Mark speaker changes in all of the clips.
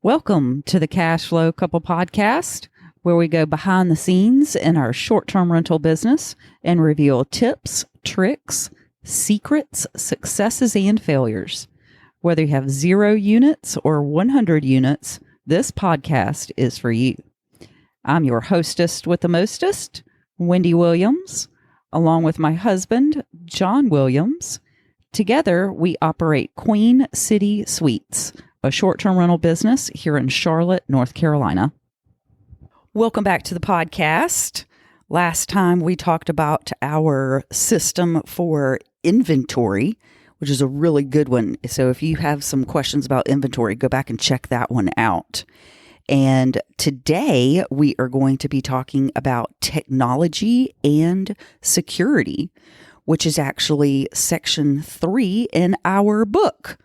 Speaker 1: Welcome to the Cash Flow Couple Podcast, where we go behind the scenes in our short-term rental business and reveal tips, tricks, secrets, successes, and failures. Whether you have 0 units or 100 units, this podcast is for you. I'm your hostess with the mostest, Wendy Williams, along with my husband, John Williams. Together, we operate Queen City Suites, a short-term rental business here in Charlotte, North Carolina. Welcome back to the podcast. Last time we talked about our system for inventory, which is a really good one. So if you have some questions about inventory, go back and check that one out. And today we are going to be talking about technology and security, which is actually section 3 in our book,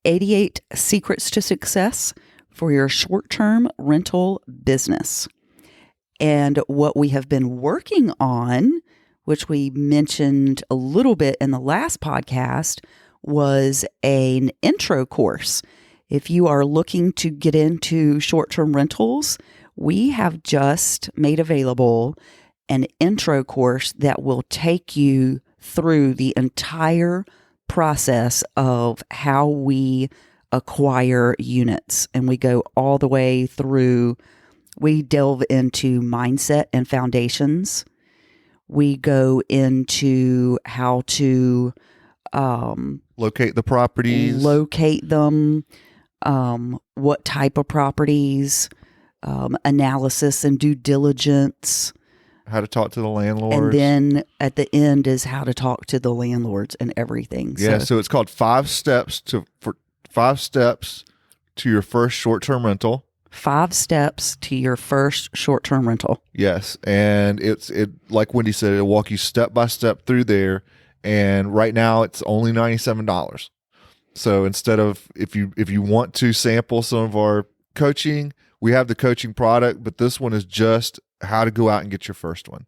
Speaker 1: 88 Secrets to Success for Your Short-Term Rental Business. And what we have been working on, which we mentioned a little bit in the last podcast, was an intro course. If you are looking to get into short-term rentals, we have just made available an intro course that will take you through the entire process of how we acquire units. And we go all the way through, we delve into mindset and foundations. We go into how to
Speaker 2: locate the properties,
Speaker 1: locate them, what type of properties, analysis and due diligence,
Speaker 2: how to talk to the landlords.
Speaker 1: And then at the end is how to talk to the landlords and everything.
Speaker 2: Yeah, so it's called 5 steps to your first short-term rental.
Speaker 1: 5 steps to your first short-term rental.
Speaker 2: Yes, and it like Wendy said, it'll walk you step by step through there. And right now it's only $97. So instead of if you want to sample some of our coaching, we have the coaching product, but this one is just how to go out and get your first one,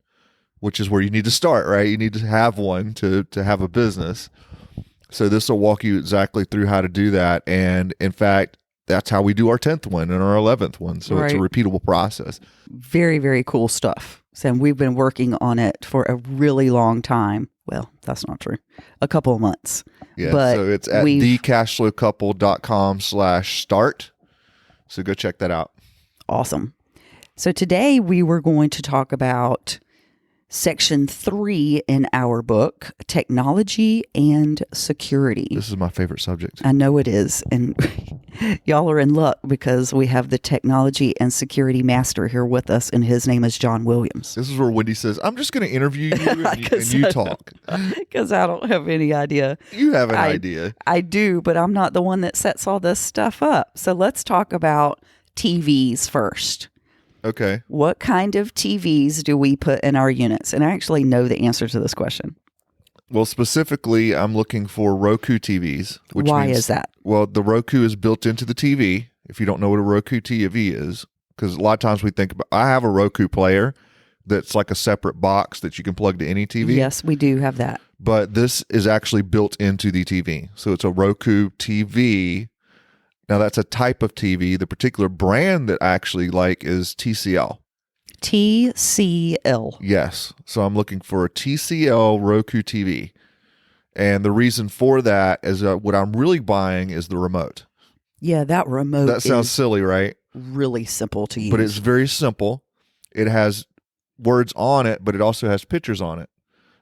Speaker 2: which is where you need to start, right? You need to have one to have a business. So this will walk you exactly through how to do that. And in fact, that's how we do our 10th one and our 11th one. So It's a repeatable process.
Speaker 1: Very, very cool stuff. So we've been working on it for a really long time. Well, that's not true. A couple of months.
Speaker 2: Yeah. But so it's at thecashflowcouple.com/start. So go check that out.
Speaker 1: Awesome. So today we were going to talk about section 3 in our book, technology and security.
Speaker 2: This is my favorite subject.
Speaker 1: I know it is. And y'all are in luck because we have the technology and security master here with us, and his name is John Williams.
Speaker 2: This is where Wendy says, I'm just going to interview you and you talk.
Speaker 1: Because I don't have any idea.
Speaker 2: You have an idea.
Speaker 1: I do, but I'm not the one that sets all this stuff up. So let's talk about TVs first.
Speaker 2: Okay.
Speaker 1: What kind of TVs do we put in our units? And I actually know the answer to this question.
Speaker 2: Well, specifically, I'm looking for Roku TVs.
Speaker 1: Why is that?
Speaker 2: Well, the Roku is built into the TV, if you don't know what a Roku TV is. Because a lot of times we think about, I have a Roku player that's like a separate box that you can plug to any TV.
Speaker 1: Yes, we do have that.
Speaker 2: But this is actually built into the TV. So it's a Roku TV. Now, that's a type of TV. The particular brand that I actually like is TCL.
Speaker 1: TCL.
Speaker 2: Yes. So I'm looking for a TCL Roku TV. And the reason for that is what I'm really buying is the remote.
Speaker 1: Yeah, that remote
Speaker 2: That sounds silly, right?
Speaker 1: Really simple to use.
Speaker 2: But it's very simple. It has words on it, but it also has pictures on it.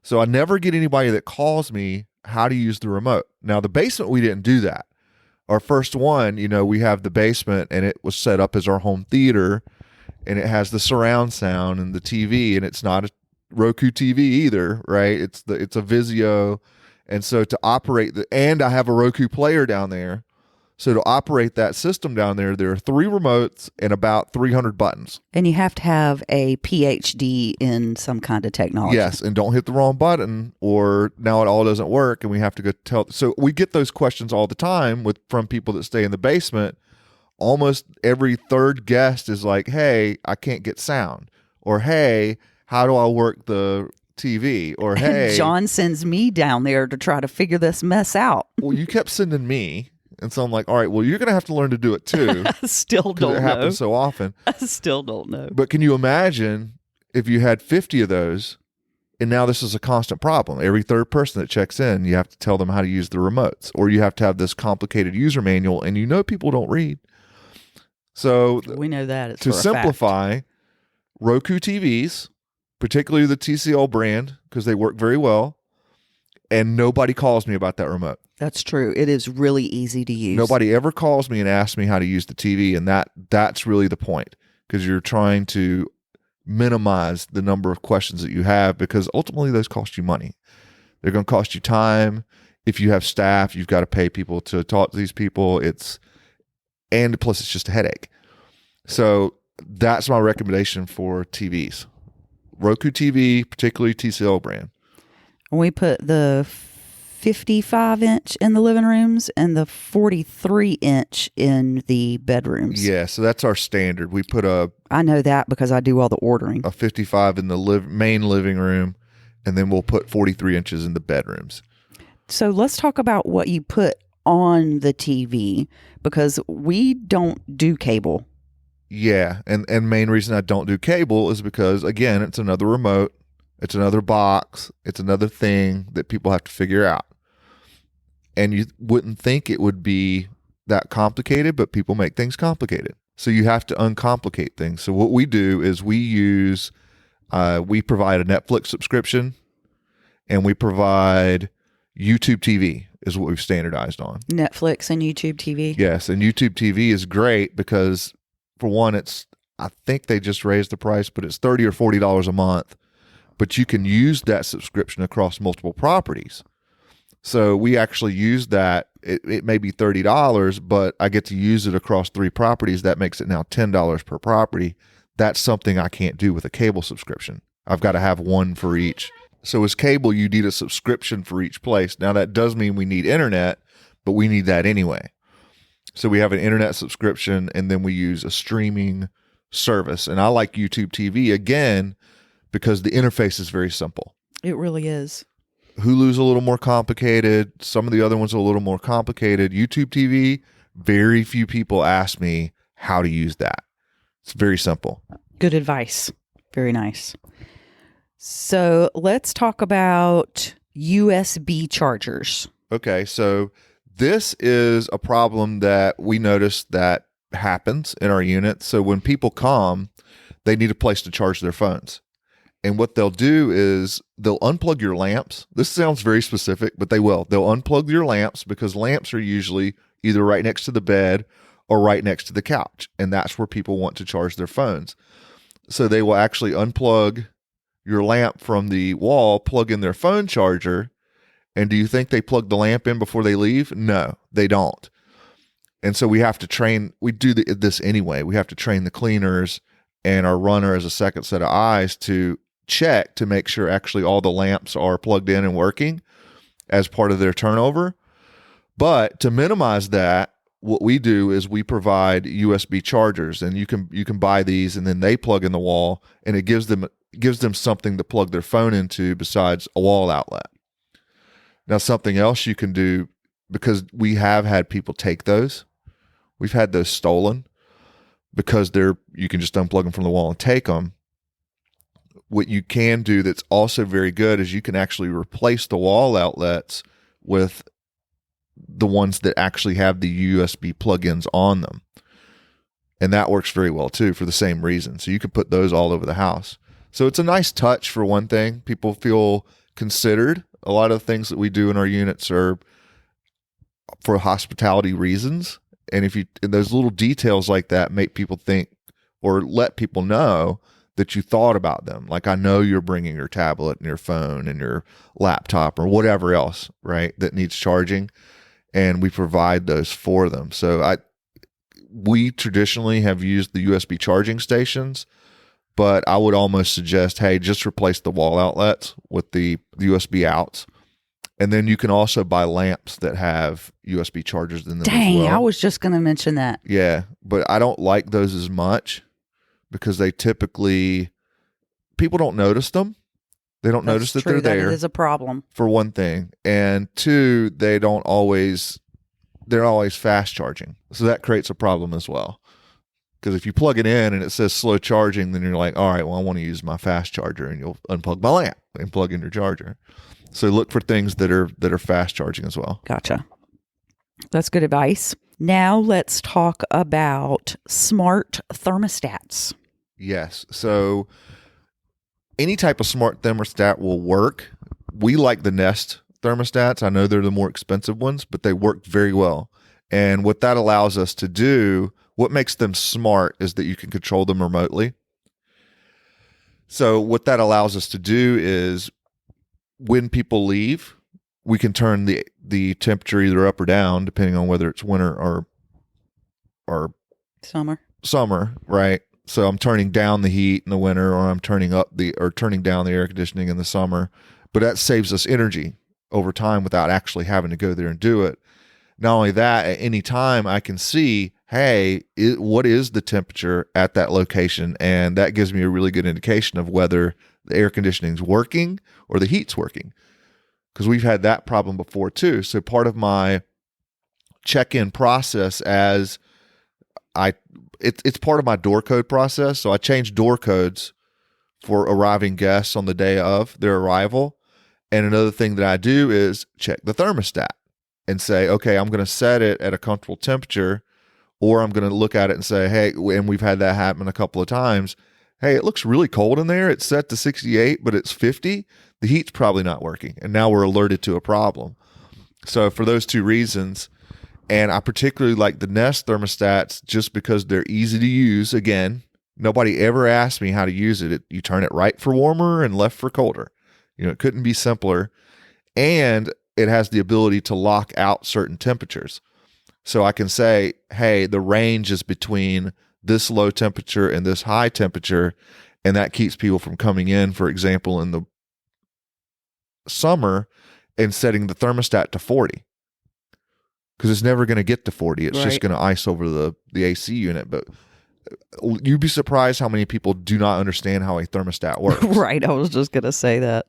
Speaker 2: So I never get anybody that calls me how to use the remote. Now, the basement, we didn't do that. Our first one, we have the basement, and it was set up as our home theater, and it has the surround sound and the TV, and it's not a Roku TV either, right? It's a Vizio, and so to operate and I have a Roku player down there. So to operate that system down there are 3 remotes and about 300 buttons.
Speaker 1: And you have to have a PhD in some kind of technology.
Speaker 2: Yes, and don't hit the wrong button or now it all doesn't work and we have to go tell. So we get those questions all the time from people that stay in the basement. Almost every third guest is like, hey, I can't get sound. Or, hey, how do I work the TV? Or, hey.
Speaker 1: And John sends me down there to try to figure this mess out.
Speaker 2: Well, you kept sending me. And so I'm like, all right, well, you're going to have to learn to do it too.
Speaker 1: I still
Speaker 2: Because
Speaker 1: don't
Speaker 2: it
Speaker 1: know.
Speaker 2: happens so often.
Speaker 1: I still don't know.
Speaker 2: But can you imagine if you had 50 of those, and now this is a constant problem? Every third person that checks in, you have to tell them how to use the remotes, or you have to have this complicated user manual, and people don't read. So
Speaker 1: We know that. It's
Speaker 2: to
Speaker 1: for a
Speaker 2: simplify,
Speaker 1: fact.
Speaker 2: Roku TVs, particularly the TCL brand, because they work very well, and nobody calls me about that remote.
Speaker 1: That's true. It is really easy to use.
Speaker 2: Nobody ever calls me and asks me how to use the TV, and that's really the point, because you're trying to minimize the number of questions that you have, because ultimately those cost you money. They're going to cost you time. If you have staff, you've got to pay people to talk to these people. And plus it's just a headache. So that's my recommendation for TVs. Roku TV, particularly TCL brand.
Speaker 1: We put the 55-inch in the living rooms and the 43-inch in the bedrooms.
Speaker 2: Yeah, so that's our standard. We put
Speaker 1: I know that because I do all the ordering.
Speaker 2: a 55 in the main living room, and then we'll put 43 inches in the bedrooms.
Speaker 1: So let's talk about what you put on the TV, because we don't do cable.
Speaker 2: Yeah, and main reason I don't do cable is because, again, it's another remote, it's another box, it's another thing that people have to figure out. And you wouldn't think it would be that complicated, but people make things complicated. So you have to uncomplicate things. So what we do is we provide a Netflix subscription, and we provide YouTube TV is what we've standardized on.
Speaker 1: Netflix and YouTube TV.
Speaker 2: Yes, and YouTube TV is great because, for one, I think they just raised the price, but it's $30 or $40 a month. But you can use that subscription across multiple properties. So we actually use that. It may be $30, but I get to use it across 3 properties. That makes it now $10 per property. That's something I can't do with a cable subscription. I've got to have one for each. So as cable, you need a subscription for each place. Now, that does mean we need internet, but we need that anyway. So we have an internet subscription, and then we use a streaming service. And I like YouTube TV, again, because the interface is very simple.
Speaker 1: It really is.
Speaker 2: Hulu's a little more complicated. Some of the other ones are a little more complicated. YouTube TV, very few people ask me how to use that. It's very simple.
Speaker 1: Good advice. Very nice. So let's talk about USB chargers.
Speaker 2: Okay, so this is a problem that we noticed that happens in our unit. So when people come, they need a place to charge their phones. And what they'll do is they'll unplug your lamps. This sounds very specific, but they will. They'll unplug your lamps, because lamps are usually either right next to the bed or right next to the couch. And that's where people want to charge their phones. So they will actually unplug your lamp from the wall, plug in their phone charger. And do you think they plug the lamp in before they leave? No, they don't. And so we have to train, we do this anyway. We have to train the cleaners and our runner as a second set of eyes to check to make sure actually all the lamps are plugged in and working as part of their turnover. But to minimize that, what we do is we provide USB chargers, and you can buy these, and then they plug in the wall, and it gives them something to plug their phone into besides a wall outlet. Now, something else you can do, because we have had people take those. We've had those stolen because you can just unplug them from the wall and take them. What you can do that's also very good is you can actually replace the wall outlets with the ones that actually have the USB plugins on them. And that works very well too, for the same reason. So you can put those all over the house. So it's a nice touch, for one thing. People feel considered. A lot of the things that we do in our units are for hospitality reasons. And and those little details like that make people think, or let people know that you thought about them. Like, I know you're bringing your tablet and your phone and your laptop or whatever else, right, that needs charging. And we provide those for them. So we traditionally have used the USB charging stations, but I would almost suggest, hey, just replace the wall outlets with the USB outs. And then you can also buy lamps that have USB chargers in them.
Speaker 1: Dang,
Speaker 2: as well.
Speaker 1: I was just going to mention that.
Speaker 2: Yeah, but I don't like those as much because they typically, people don't notice them. They don't notice that they're there.
Speaker 1: That is a problem.
Speaker 2: For one thing. And two, they don't always they're always fast charging. So that creates a problem as well. Because if you plug it in and it says slow charging, then you're like, all right, well, I want to use my fast charger, and you'll unplug my lamp and plug in your charger. So look for things that are fast charging as well.
Speaker 1: Gotcha. That's good advice. Now let's talk about smart thermostats.
Speaker 2: Yes. So any type of smart thermostat will work. We like the Nest thermostats. I know they're the more expensive ones, but they work very well. And what that allows us to do, what makes them smart, is that you can control them remotely. So what that allows us to do is when people leave, we can turn the temperature either up or down, depending on whether it's winter or
Speaker 1: summer,
Speaker 2: right? So I'm turning down the heat in the winter, or I'm turning down the air conditioning in the summer. But that saves us energy over time without actually having to go there and do it. Not only that, at any time I can see, hey, what is the temperature at that location? And that gives me a really good indication of whether the air conditioning is working or the heat's working. Because we've had that problem before too. So part of my check-in process it's part of my door code process. So I change door codes for arriving guests on the day of their arrival. And another thing that I do is check the thermostat and say, okay, I'm going to set it at a comfortable temperature, or I'm going to look at it and say, hey, and we've had that happen a couple of times. Hey, it looks really cold in there. It's set to 68, but it's 50. The heat's probably not working. And now we're alerted to a problem. So for those two reasons, and I particularly like the Nest thermostats just because they're easy to use. Again, nobody ever asked me how to use it. You turn it right for warmer and left for colder. It couldn't be simpler. And it has the ability to lock out certain temperatures. So I can say, hey, the range is between this low temperature and this high temperature, and that keeps people from coming in, for example, in the summer and setting the thermostat to 40. Because it's never going to get to 40. It's just going to ice over the AC unit. But you'd be surprised how many people do not understand how a thermostat works.
Speaker 1: Right. I was just going to say that.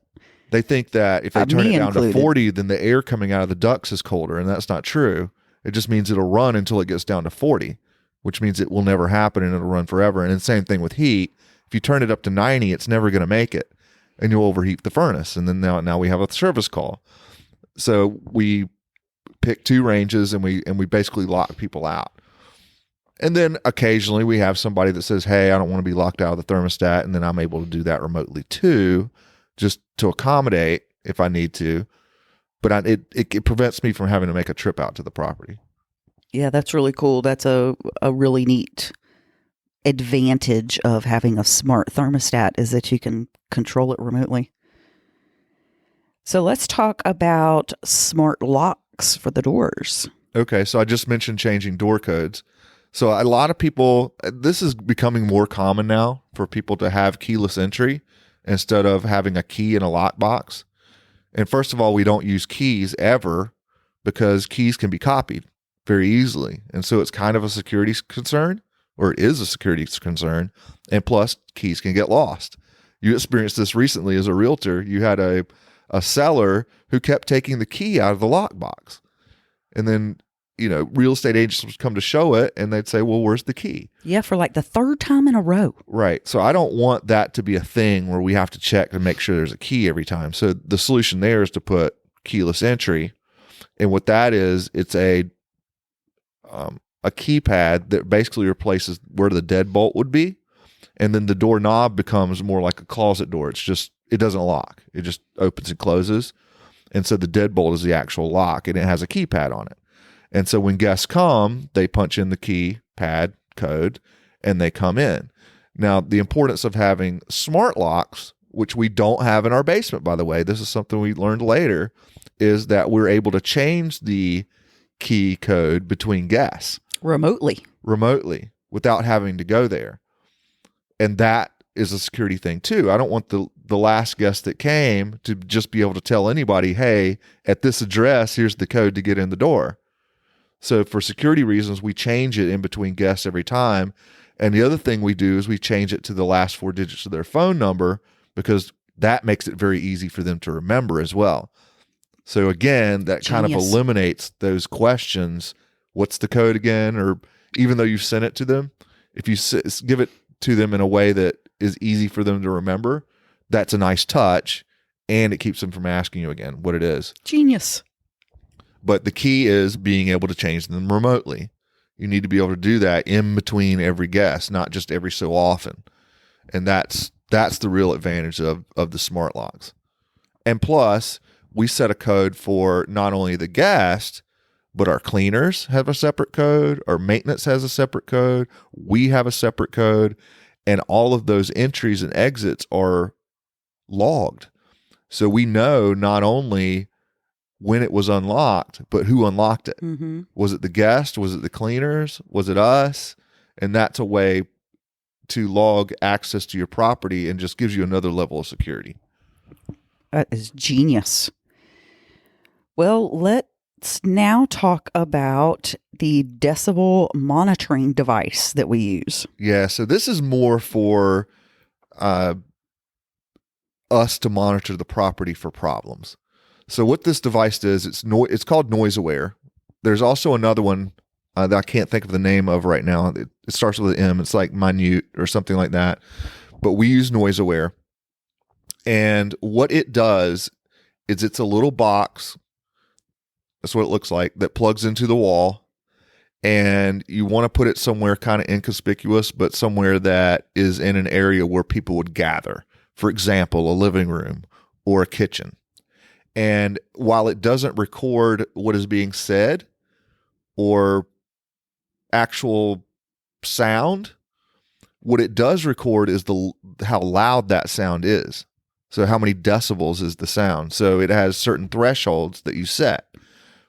Speaker 2: They think that if they turn it down
Speaker 1: included.
Speaker 2: to 40, then the air coming out of the ducts is colder, and that's not true. It just means it'll run until it gets down to 40, which means it will never happen and it'll run forever. And the same thing with heat. If you turn it up to 90, it's never going to make it, and you'll overheat the furnace. And then now we have a service call. So we pick two ranges, and we basically lock people out. And then occasionally we have somebody that says, hey, I don't want to be locked out of the thermostat, and then I'm able to do that remotely too, just to accommodate if I need to. But it prevents me from having to make a trip out to the property.
Speaker 1: Yeah, that's really cool. That's a really neat advantage of having a smart thermostat, is that you can control it remotely. So let's talk about smart locks for the doors.
Speaker 2: Okay, so I just mentioned changing door codes. So a lot of people, this is becoming more common now for people to have keyless entry instead of having a key in a lockbox. And first of all, we don't use keys ever because keys can be copied very easily. And so it's kind of a security concern, or it is a security concern. And plus, keys can get lost. You experienced this recently as a realtor. You had a seller who kept taking the key out of the lockbox. And then, real estate agents would come to show it, and they'd say, well, where's the key?
Speaker 1: Yeah, for like the third time in a row.
Speaker 2: Right. So I don't want that to be a thing where we have to check to make sure there's a key every time. So the solution there is to put keyless entry. And what that is, it's a keypad that basically replaces where the deadbolt would be. And then the doorknob becomes more like a closet door. It doesn't lock. It just opens and closes. And so the deadbolt is the actual lock, and it has a keypad on it. And so when guests come, they punch in the keypad code and they come in. Now, the importance of having smart locks, which we don't have in our basement, by the way, this is something we learned later, is that we're able to change the key code between guests. Remotely, without having to go there. And that is a security thing too. I don't want the last guest that came to just be able to tell anybody, hey, at this address, here's the code to get in the door. So for security reasons, we change it in between guests every time. And the other thing we do is we change it to the last 4 digits of their phone number, because that makes it very easy for them to remember as well. So again, that kind of eliminates those questions what's the code again? Or even though you've sent it to them, if you give it to them in a way that is easy for them to remember, that's a nice touch, and it keeps them from asking you again what it is.
Speaker 1: Genius.
Speaker 2: But the key is being able to change them remotely. You need to be able to do that in between every guest, not just every so often. And that's the real advantage of the smart locks. And plus, we set a code for not only the guest, but our cleaners have a separate code, our maintenance has a separate code, we have a separate code, and all of those entries and exits are logged. So we know not only when it was unlocked, but who unlocked it.
Speaker 1: Mm-hmm.
Speaker 2: Was it the guest? Was it the cleaners? Was it us? And that's a way to log access to your property and just gives you another level of security.
Speaker 1: That is genius. Well, let's now talk about the decibel monitoring device that we use.
Speaker 2: Yeah, so this is more for us to monitor the property for problems. So what this device does, it's called Noise Aware. There's also another one that I can't think of the name of right now. It starts with an M. It's like Minute or something like that. But we use Noise Aware. And what it does is it's a little box. That's what it looks like, that plugs into the wall. And you want to put it somewhere kind of inconspicuous, but somewhere that is in an area where people would gather. For example, a living room or a kitchen. And while it doesn't record what is being said or actual sound, what it does record is how loud that sound is. So how many decibels is the sound? So it has certain thresholds that you set.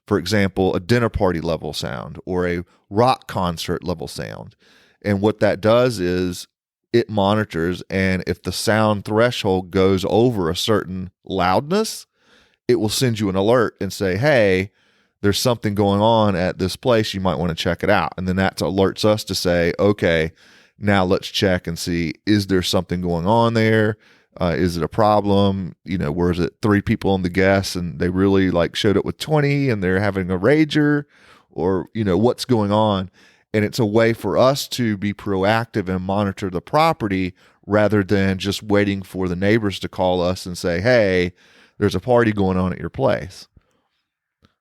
Speaker 2: For example, a dinner party level sound or a rock concert level sound. And what that does is it monitors, and if the sound threshold goes over a certain loudness, it will send you an alert and say, hey, there's something going on at this place. You might want to check it out. And then that alerts us to say, okay, now let's check and see, is there something going on there? Is it a problem? Where is it 3 people on the guests and they really showed up with 20 and they're having a rager, or, what's going on? And it's a way for us to be proactive and monitor the property rather than just waiting for the neighbors to call us and say, hey, there's a party going on at your place.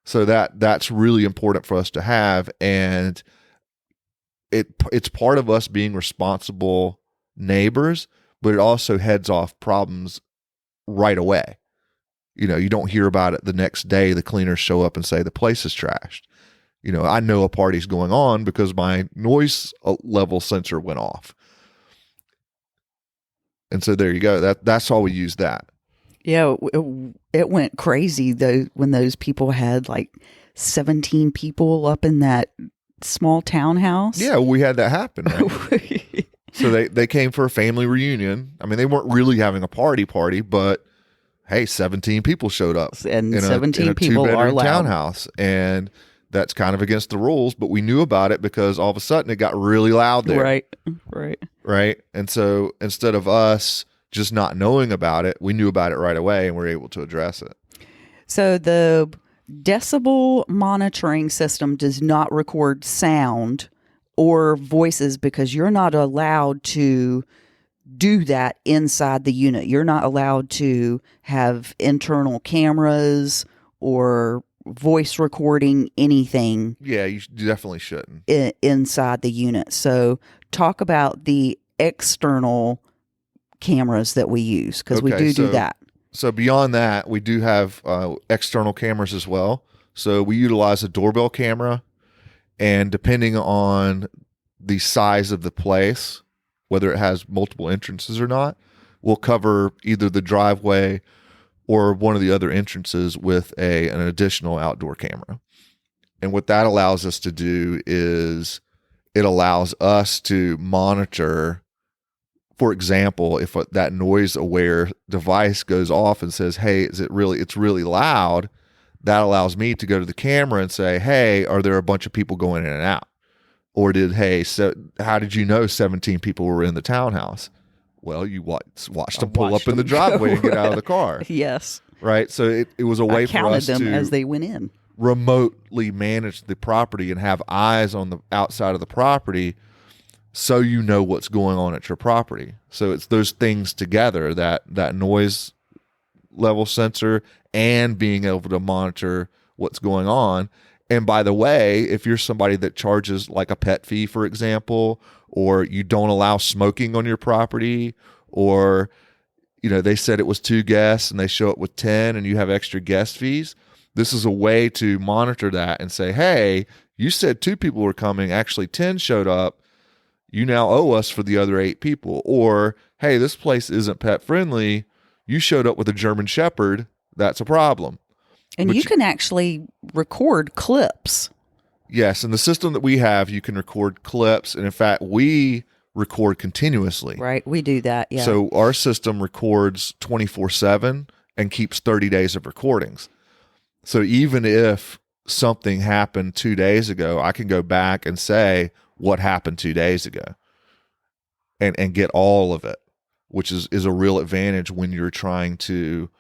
Speaker 2: So that's really important for us to have. And it's part of us being responsible neighbors, but it also heads off problems right away. You don't hear about it the next day. The cleaners show up and say the place is trashed. I know a party's going on because my noise level sensor went off. And so there you go. That's how we use that.
Speaker 1: Yeah, it went crazy though when those people had 17 people up in that small townhouse.
Speaker 2: Yeah, we had that happen. Right? So they came for a family reunion. I mean, they weren't really having a party, but hey, 17 people showed up,
Speaker 1: and 17 people are loud.
Speaker 2: Townhouse, and that's kind of against the rules. But we knew about it because all of a sudden it got really loud there. Right. And so instead of us just not knowing about it, we knew about it right away and were able to address it.
Speaker 1: So the decibel monitoring system does not record sound or voices because you're not allowed to do that inside the unit. You're not allowed to have internal cameras or voice recording anything.
Speaker 2: Yeah, you definitely shouldn't.
Speaker 1: Inside the unit. So talk about the external cameras that we use, because we do that.
Speaker 2: So beyond that, we do have external cameras as well. So we utilize a doorbell camera, and depending on the size of the place, whether it has multiple entrances or not, we'll cover either the driveway or one of the other entrances with an additional outdoor camera. And what that allows us to do is it allows us to monitor. For example, if that noise aware device goes off and says, hey, it's really loud, that allows me to go to the camera and say, hey, are there a bunch of people going in and out? Or how did you know 17 people were in the townhouse? Well, you watched them pull up in the driveway and get out of the car.
Speaker 1: Yes.
Speaker 2: Right. So it was a way for us
Speaker 1: to. I counted them as they went in.
Speaker 2: remotely manage the property and have eyes on the outside of the property so you know what's going on at your property. So it's those things together, that noise level sensor and being able to monitor what's going on. And by the way, if you're somebody that charges like a pet fee, for example, or you don't allow smoking on your property, or they said it was 2 guests and they show up with 10 and you have extra guest fees, this is a way to monitor that and say, hey, you said 2 people were coming, actually 10 showed up. You now owe us for the other 8 people. Or, hey, this place isn't pet friendly. You showed up with a German Shepherd. That's a problem.
Speaker 1: And
Speaker 2: but
Speaker 1: you can actually record clips.
Speaker 2: Yes. In the system that we have, you can record clips. And in fact, we record continuously.
Speaker 1: Right. We do that. Yeah.
Speaker 2: So our system records 24/7 and keeps 30 days of recordings. So even if something happened 2 days ago, I can go back and say what happened 2 days ago and get all of it, which is a real advantage when you're trying to,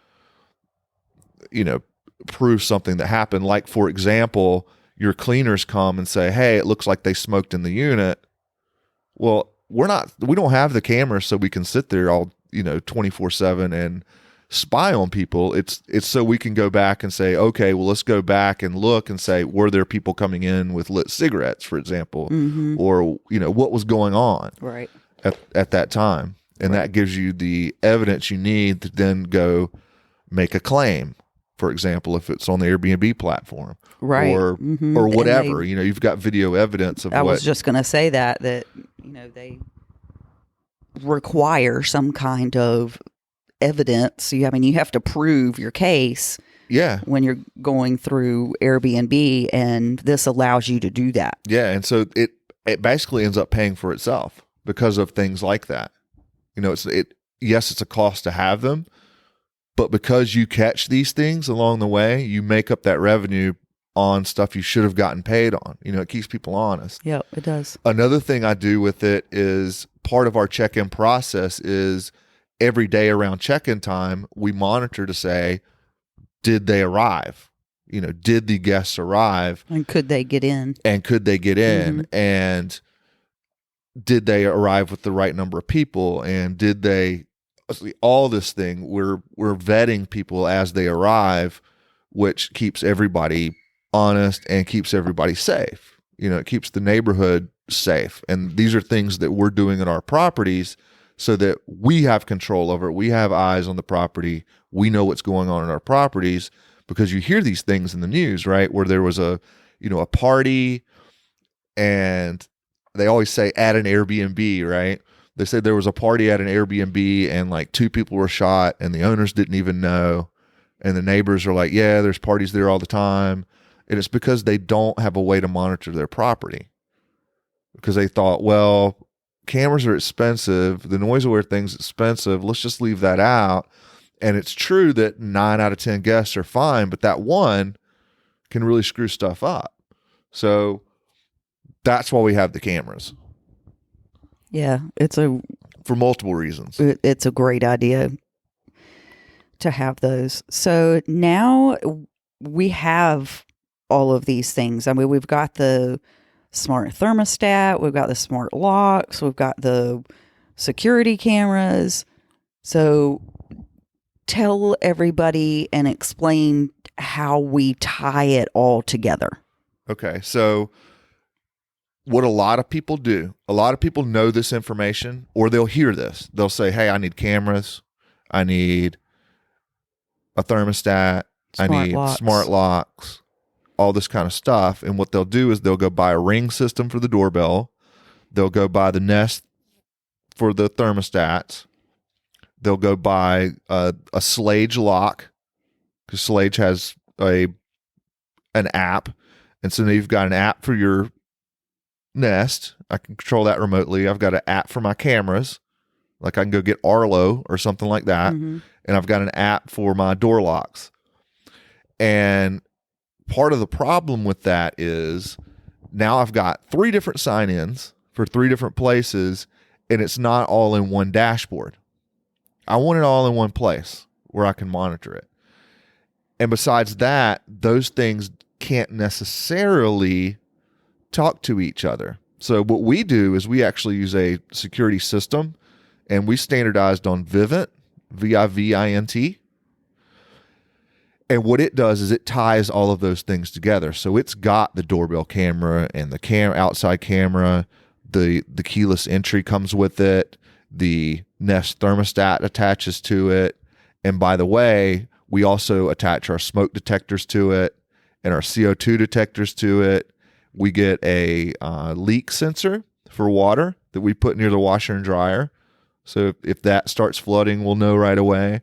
Speaker 2: prove something that happened. Like, for example, your cleaners come and say, hey, it looks like they smoked in the unit. Well, we don't have the cameras so we can sit there all, 24/7 and spy on people. It's so we can go back and say, okay, well, let's go back and look and say, were there people coming in with lit cigarettes, for example, or, what was going on
Speaker 1: right
Speaker 2: at that time. And that gives you the evidence you need to then go make a claim. For example, if it's on the Airbnb platform,
Speaker 1: right,
Speaker 2: or whatever, you've got video evidence of.
Speaker 1: I was just going to say that they require some kind of evidence. You have to prove your case.
Speaker 2: Yeah.
Speaker 1: When you're going through Airbnb, and this allows you to do that.
Speaker 2: Yeah, and so it basically ends up paying for itself because of things like that. Yes, it's a cost to have them. But because you catch these things along the way, you make up that revenue on stuff you should have gotten paid on. It keeps people honest.
Speaker 1: Yeah, it does.
Speaker 2: Another thing I do with it is part of our check-in process is every day around check-in time, we monitor to say, did they arrive? Did the guests arrive?
Speaker 1: And could they get in?
Speaker 2: And did they arrive with the right number of people? And did they... all this thing, we're vetting people as they arrive, which keeps everybody honest and keeps everybody safe. It keeps the neighborhood safe. And these are things that we're doing at our properties so that we have control over it. We have eyes on the property. We know what's going on in our properties, because you hear these things in the news, right? Where there was a party, and they always say at an Airbnb, right? They said there was a party at an Airbnb and like 2 people were shot and the owners didn't even know. And the neighbors are like, yeah, there's parties there all the time. And it's because they don't have a way to monitor their property, because they thought, well, cameras are expensive. The noise aware thing's expensive. Let's just leave that out. And it's true that 9 out of 10 guests are fine, but that one can really screw stuff up. So that's why we have the cameras.
Speaker 1: Yeah,
Speaker 2: for multiple reasons.
Speaker 1: It's a great idea to have those. So now we have all of these things. I mean, we've got the smart thermostat, we've got the smart locks, we've got the security cameras. So tell everybody and explain how we tie it all together.
Speaker 2: Okay, so what a lot of people do, a lot of people know this information, or they'll hear this. They'll say, hey, I need cameras. I need a thermostat. I need smart locks, all this kind of stuff. And what they'll do is they'll go buy a Ring system for the doorbell. They'll go buy the Nest for the thermostats. They'll go buy a Slage lock, because Slage has an app. And so now you've got an app for your Nest. I can control that remotely. I've got an app for my cameras, like I can go get Arlo or something like that. And I've got an app for my door locks. And part of the problem with that is now I've got 3 different sign-ins for 3 different places, and it's not all in one dashboard. I want it all in one place where I can monitor it. And besides that, those things can't necessarily talk to each other. So what we do is we actually use a security system, and we standardized on Vivint, Vivint. And what it does is it ties all of those things together. So it's got the doorbell camera and the outside camera, the keyless entry comes with it, the Nest thermostat attaches to it. And by the way, we also attach our smoke detectors to it and our CO2 detectors to it. We get a leak sensor for water that we put near the washer and dryer. So if that starts flooding, we'll know right away.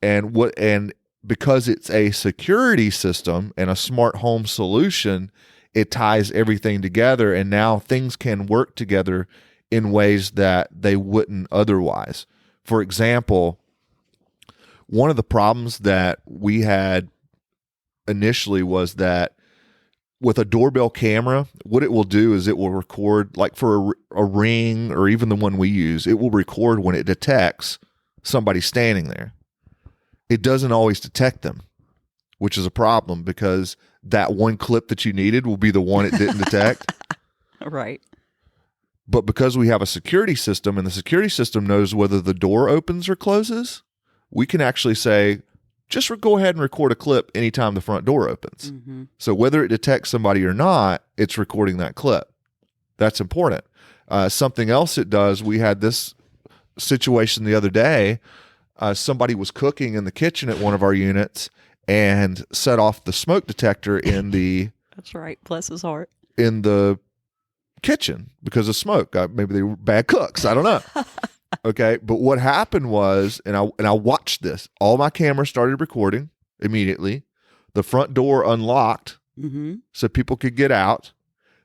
Speaker 2: And because it's a security system and a smart home solution, it ties everything together, and now things can work together in ways that they wouldn't otherwise. For example, one of the problems that we had initially was that with a doorbell camera, what it will do is it will record, like for a Ring or even the one we use, it will record when it detects somebody standing there. It doesn't always detect them, which is a problem because that one clip that you needed will be the one it didn't detect.
Speaker 1: Right.
Speaker 2: But because we have a security system and the security system knows whether the door opens or closes, we can actually say, just go ahead and record a clip anytime the front door opens. Mm-hmm. So whether it detects somebody or not, it's recording that clip. That's important. Something else it does, we had this situation the other day. Somebody was cooking in the kitchen at one of our units and set off the smoke detector in the
Speaker 1: that's right, bless his heart,
Speaker 2: in the kitchen because of smoke. Maybe they were bad cooks, I don't know. Okay, but what happened was, and I watched this, all my cameras started recording immediately. The front door unlocked so people could get out.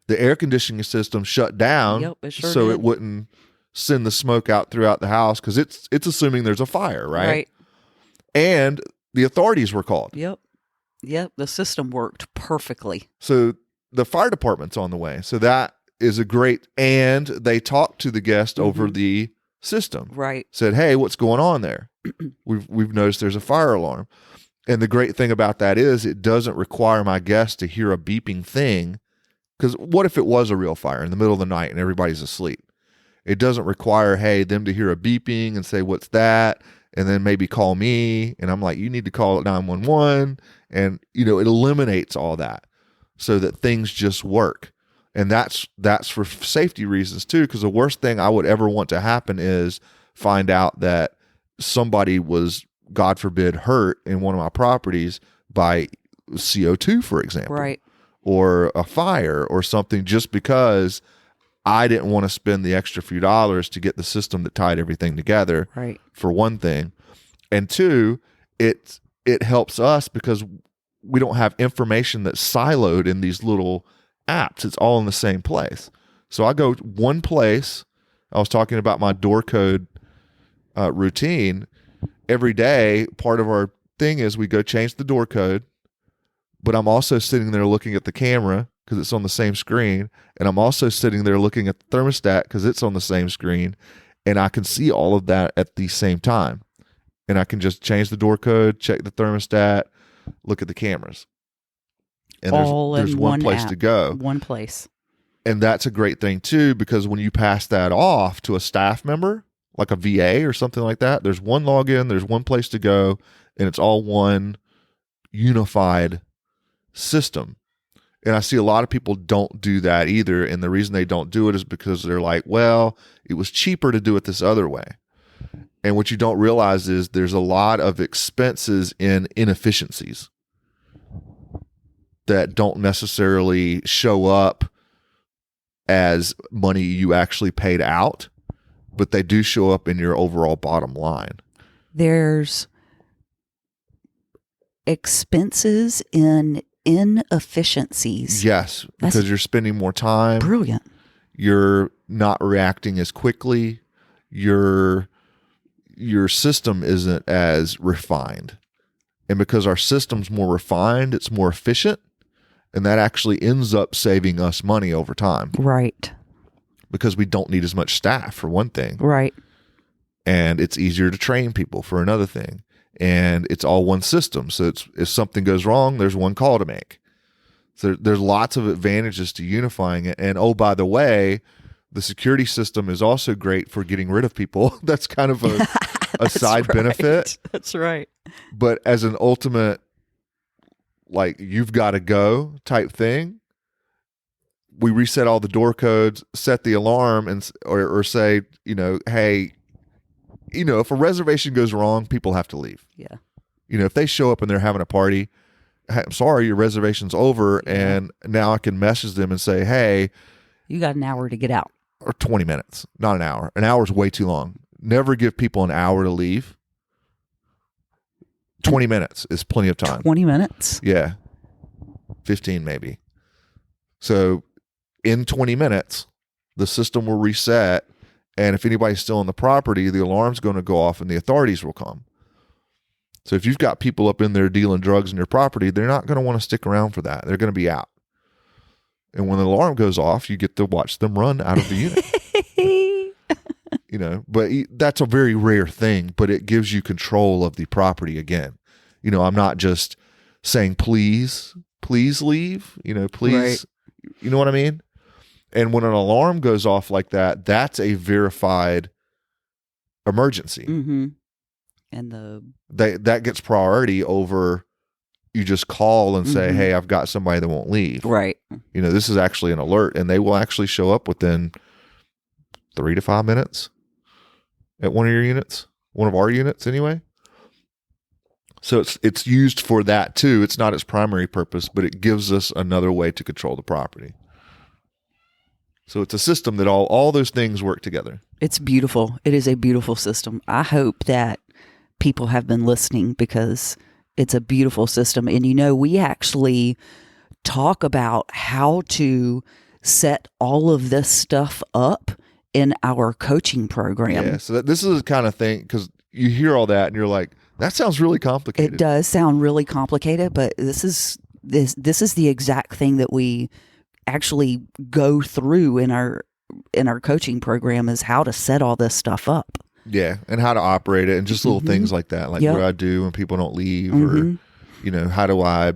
Speaker 2: The air conditioning system shut down.
Speaker 1: Yep, it sure
Speaker 2: so
Speaker 1: did.
Speaker 2: It wouldn't send the smoke out throughout the house because it's assuming there's a fire, right?
Speaker 1: Right.
Speaker 2: And the authorities were called.
Speaker 1: Yep. The system worked perfectly.
Speaker 2: So the fire department's on the way. So that is a great, and they talked to the guest over the system.
Speaker 1: Right.
Speaker 2: Said, hey, what's going on there? We've noticed there's a fire alarm. And the great thing about that is it doesn't require my guest to hear a beeping thing. Because what if it was a real fire in the middle of the night and everybody's asleep? It doesn't require, hey, them to hear a beeping and say, what's that? And then maybe call me. And I'm like, you need to call 911. And, it eliminates all that so that things just work. And that's for safety reasons too, because the worst thing I would ever want to happen is find out that somebody was, God forbid, hurt in one of my properties by CO2, for example.
Speaker 1: Right.
Speaker 2: Or a fire or something, just because I didn't want to spend the extra few dollars to get the system that tied everything together.
Speaker 1: Right.
Speaker 2: For one thing. And two, it helps us because we don't have information that's siloed in these little apps. It's all in the same place. So I go one place. I was talking about my door code routine. Every day, part of our thing is we go change the door code, but I'm also sitting there looking at the camera because it's on the same screen. And I'm also sitting there looking at the thermostat because it's on the same screen. And I can see all of that at the same time. And I can just change the door code, check the thermostat, look at the cameras. And there's one place to go.
Speaker 1: One place.
Speaker 2: And that's a great thing too, because when you pass that off to a staff member, like a VA or something like that, there's one login, there's one place to go, and it's all one unified system. And I see a lot of people don't do that either. And the reason they don't do it is because they're like, well, it was cheaper to do it this other way. And what you don't realize is there's a lot of expenses in inefficiencies that don't necessarily show up as money you actually paid out, but they do show up in your overall bottom line.
Speaker 1: There's expenses in inefficiencies.
Speaker 2: Yes, because you're spending more time.
Speaker 1: Brilliant.
Speaker 2: You're not reacting as quickly. Your system isn't as refined. And because our system's more refined, it's more efficient. And that actually ends up saving us money over time.
Speaker 1: Right.
Speaker 2: Because we don't need as much staff, for one thing.
Speaker 1: Right.
Speaker 2: And it's easier to train people, for another thing. And it's all one system. So if something goes wrong, there's one call to make. So there's lots of advantages to unifying it. And oh, by the way, the security system is also great for getting rid of people. That's kind of a side benefit.
Speaker 1: That's right.
Speaker 2: But as an ultimate, like, you've got to go type thing, we reset all the door codes, set the alarm, and or say, hey, if a reservation goes wrong, people have to leave.
Speaker 1: Yeah.
Speaker 2: If they show up and they're having a party, hey, I'm sorry, your reservation's over, and now I can message them and say, hey,
Speaker 1: you got an hour to get out.
Speaker 2: Or 20 minutes, not an hour. An hour is way too long. Never give people an hour to leave. 20 minutes is plenty of time.
Speaker 1: 20 minutes?
Speaker 2: Yeah. 15 maybe. So in 20 minutes, the system will reset, and if anybody's still on the property, the alarm's going to go off and the authorities will come. So if you've got people up in there dealing drugs in your property, they're not going to want to stick around for that. They're going to be out. And when the alarm goes off, you get to watch them run out of the unit. But that's a very rare thing, but it gives you control of the property again. I'm not just saying, please leave, please,
Speaker 1: right.
Speaker 2: You know what I mean? And when an alarm goes off like that, that's a verified emergency.
Speaker 1: Mm-hmm. And
Speaker 2: that gets priority over you just call and say,
Speaker 1: mm-hmm.
Speaker 2: hey, I've got somebody that won't leave.
Speaker 1: Right.
Speaker 2: This is actually an alert, and they will actually show up within 3 to 5 minutes at one of your units, one of our units anyway. So it's used for that too. It's not its primary purpose, but it gives us another way to control the property. So it's a system that all those things work together.
Speaker 1: It's beautiful. It is a beautiful system. I hope that people have been listening because it's a beautiful system. And we actually talk about how to set all of this stuff up in our coaching program.
Speaker 2: Yeah, so this is the kind of thing, because you hear all that and you're like, that sounds really complicated.
Speaker 1: It does sound really complicated, but this is the exact thing that we actually go through in our coaching program, is how to set all this stuff up.
Speaker 2: Yeah, and how to operate it, and just little things like that, like what do I do when people don't leave, or how do I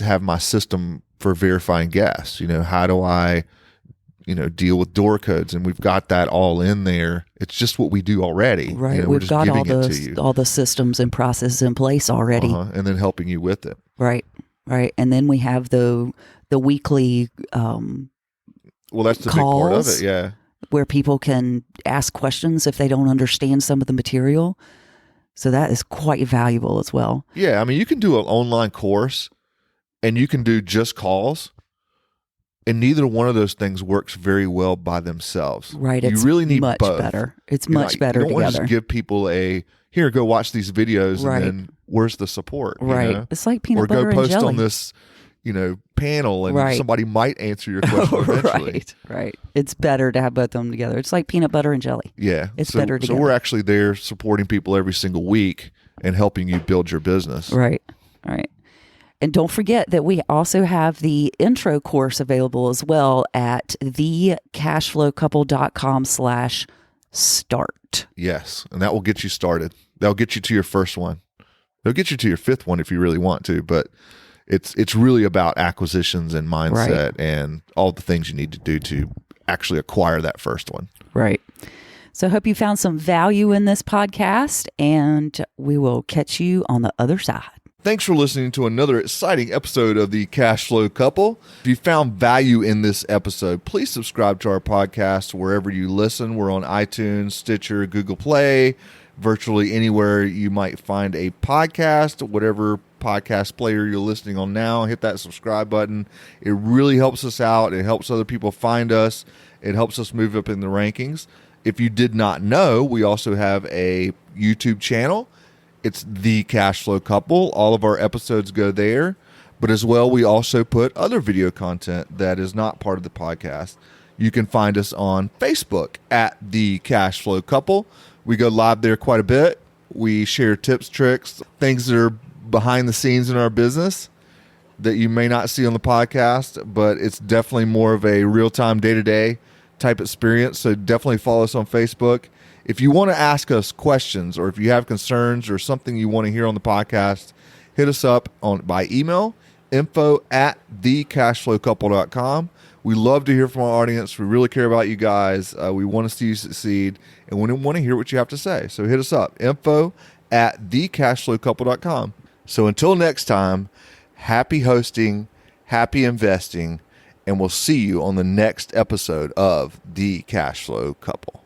Speaker 2: have my system for verifying guests? How do I deal with door codes? And we've got that all in there. It's just what we do already.
Speaker 1: Right,
Speaker 2: we're
Speaker 1: we've
Speaker 2: just
Speaker 1: got
Speaker 2: giving it to you.
Speaker 1: all the systems and processes in place already,
Speaker 2: and then helping you with it.
Speaker 1: Right, and then we have the weekly.
Speaker 2: Well, that's the big part of it. Yeah.
Speaker 1: Where people can ask questions if they don't understand some of the material. So that is quite valuable as well.
Speaker 2: Yeah. I mean, you can do an online course and you can do just calls, and neither one of those things works very well by themselves.
Speaker 1: Right.
Speaker 2: You really need
Speaker 1: much
Speaker 2: both.
Speaker 1: Better. It's much better
Speaker 2: together. You don't want to
Speaker 1: together.
Speaker 2: just give people here, go watch these videos,
Speaker 1: right.
Speaker 2: and then where's the support?
Speaker 1: Right. It's like peanut butter and jelly.
Speaker 2: Or go post on this, panel, and somebody might answer your question eventually.
Speaker 1: Right. It's better to have both of them together. It's like peanut butter and jelly.
Speaker 2: Yeah.
Speaker 1: It's better together.
Speaker 2: So we're actually there supporting people every single week and helping you build your business.
Speaker 1: Right. And don't forget that we also have the intro course available as well at thecashflowcouple.com/start.
Speaker 2: Yes. And that will get you started. That'll get you to your first one. They'll get you to your fifth one if you really want to, but it's really about acquisitions and mindset and all the things you need to do to actually acquire that first one.
Speaker 1: Right. So I hope you found some value in this podcast, and we will catch you on the other side.
Speaker 2: Thanks for listening to another exciting episode of the Cash Flow Couple. If you found value in this episode, please subscribe to our podcast wherever you listen. We're on iTunes, Stitcher, Google Play, virtually anywhere you might find a podcast, whatever podcast player you're listening on now. Hit that subscribe button. It really helps us out. It helps other people find us. It helps us move up in the rankings. If you did not know, we also have a YouTube channel. It's The Cash Flow Couple. All of our episodes go there. But as well, we also put other video content that is not part of the podcast. You can find us on Facebook at The Cash Flow Couple. We go live there quite a bit. We share tips, tricks, things that are behind the scenes in our business that you may not see on the podcast, but it's definitely more of a real-time, day-to-day type experience. So definitely follow us on Facebook. If you want to ask us questions, or if you have concerns or something you want to hear on the podcast, hit us up by email, info@thecashflowcouple.com. We love to hear from our audience. We really care about you guys. We want to see you succeed, and we want to hear what you have to say. So hit us up, info@thecashflowcouple.com. So until next time, happy hosting, happy investing, and we'll see you on the next episode of The Cash Flow Couple.